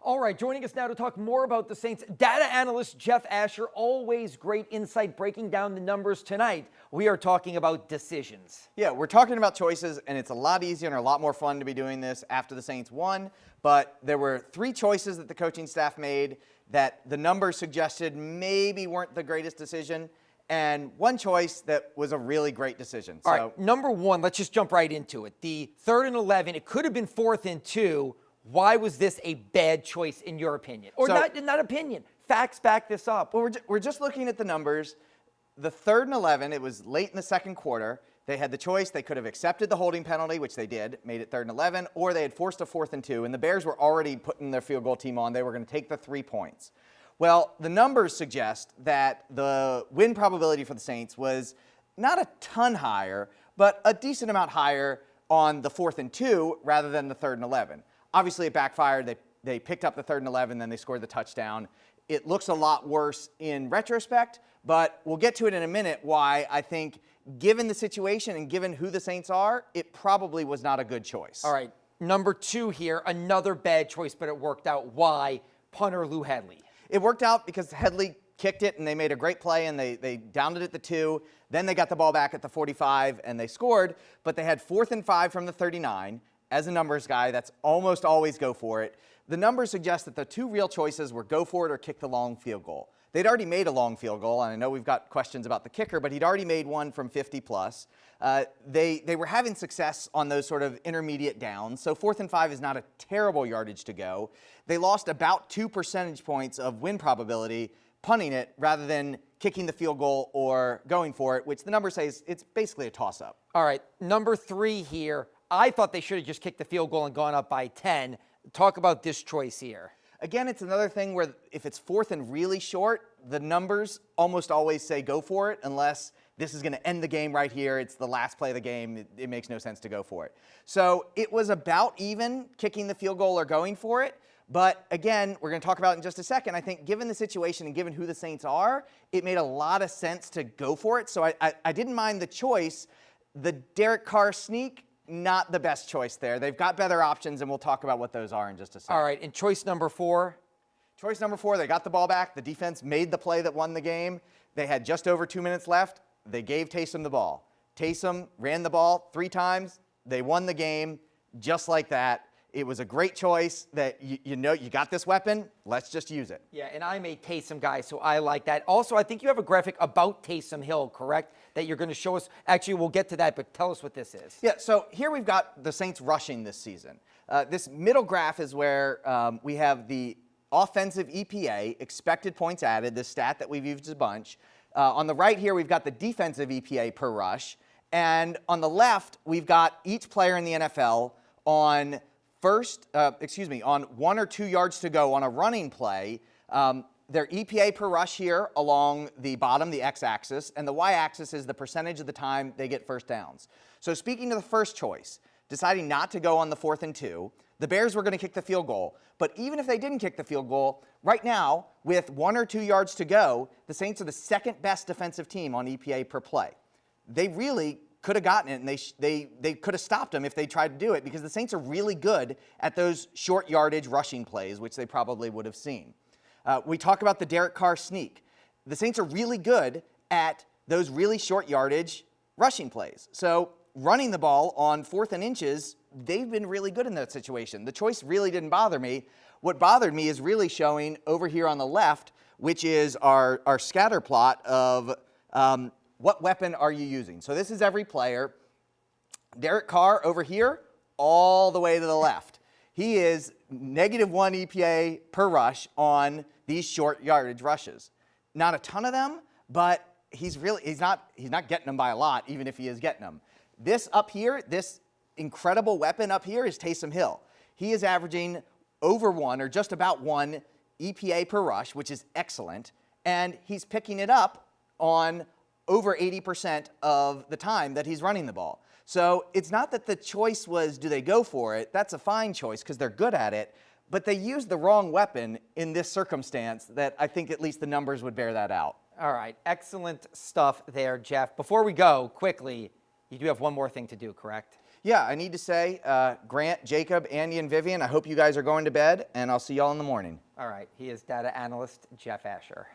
All right, joining us now to talk more about the Saints, data analyst Jeff Asher. Always great insight breaking down the numbers. Tonight, we are talking about decisions. Yeah, we're talking about choices, and it's a lot easier and a lot more fun to be doing this after the Saints won. But there were 3 choices that the coaching staff made that the numbers suggested maybe weren't the greatest decision, and 1 choice that was a really great decision. All right, number 1, let's just jump right into it. The 3rd and 11, it could have been 4th and 2. Why was this a bad choice in your opinion? Or not opinion. Facts back this up. Well, we're just looking at the numbers. The 3rd and 11, it was late in the second quarter. They had the choice. They could have accepted the holding penalty, which they did, made it 3rd and 11, or they had forced a 4th and 2, and the Bears were already putting their field goal team on. They were going to take the 3 points. Well, the numbers suggest that the win probability for the Saints was not a ton higher, but a decent amount higher on the 4th and 2 rather than the 3rd and 11. Obviously, it backfired. They picked up the 3rd and 11, then they scored the touchdown. It looks a lot worse in retrospect, but we'll get to it in a minute why I think, given the situation and given who the Saints are, it probably was not a good choice. All right, number 2 here, another bad choice, but it worked out. Why? Punter Lou Hedley. It worked out because Hedley kicked it, and they made a great play, and they downed it at the 2. Then they got the ball back at the 45, and they scored, but they had 4th and 5 from the 39. As a numbers guy, that's almost always go for it. The numbers suggest that the 2 real choices were go for it or kick the long field goal. They'd already made a long field goal, and I know we've got questions about the kicker, but he'd already made one from 50 plus. They were having success on those sort of intermediate downs, so 4th and 5 is not a terrible yardage to go. They lost about 2 percentage points of win probability punting it rather than kicking the field goal or going for it, which the number says it's basically a toss-up. All right, number 3 here. I thought they should have just kicked the field goal and gone up by 10. Talk about this choice here. Again, it's another thing where if it's 4th and really short, the numbers almost always say go for it unless this is going to end the game right here. It's the last play of the game. It makes no sense to go for it. So it was about even kicking the field goal or going for it. But again, we're going to talk about it in just a second. I think given the situation and given who the Saints are, it made a lot of sense to go for it. So I didn't mind the choice. The Derek Carr sneak, not the best choice there. They've got better options, and we'll talk about what those are in just a second. All right, and choice number 4? Choice number 4, they got the ball back. The defense made the play that won the game. They had just over 2 minutes left. They gave Taysom the ball. Taysom ran the ball 3 times. They won the game just like that. It was a great choice that, you know, you got this weapon, let's just use it. Yeah, and I'm a Taysom guy, so I like that. Also, I think you have a graphic about Taysom Hill, correct, that you're going to show us. Actually, we'll get to that, but tell us what this is. Yeah, so here we've got the Saints rushing this season. This middle graph is where we have the offensive EPA, expected points added, this stat that we've used a bunch. On the right here, we've got the defensive EPA per rush. And on the left, we've got each player in the NFL on on 1 or 2 yards to go on a running play. Their EPA per rush here along the bottom, the x-axis, and the y-axis is the percentage of the time they get first downs. So speaking to the first choice, deciding not to go on the 4th and 2, the Bears were going to kick the field goal. But even if they didn't kick the field goal, right now, with 1 or 2 yards to go, the Saints are the 2nd best defensive team on EPA per play. They really could have gotten it, and they could have stopped them if they tried to do it, because the Saints are really good at those short yardage rushing plays, which they probably would have seen. We talk about the Derek Carr sneak. The Saints are really good at those really short yardage rushing plays. So running the ball on 4th and inches, they've been really good in that situation. The choice really didn't bother me. What bothered me is really showing over here on the left, which is our scatter plot of what weapon are you using? So this is every player. Derek Carr over here, all the way to the left. He is -1 EPA per rush on these short yardage rushes. Not a ton of them, but he's not getting them by a lot, even if he is getting them. This up here, this incredible weapon up here is Taysom Hill. He is averaging over 1 or just about 1 EPA per rush, which is excellent, and he's picking it up on over 80% of the time that he's running the ball. So it's not that the choice was, do they go for it? That's a fine choice because they're good at it, but they used the wrong weapon in this circumstance that I think at least the numbers would bear that out. All right, excellent stuff there, Jeff. Before we go, quickly, you do have one more thing to do, correct? Yeah, I need to say, Grant, Jacob, Andy, and Vivian, I hope you guys are going to bed, and I'll see y'all in the morning. All right. He is data analyst Jeff Asher.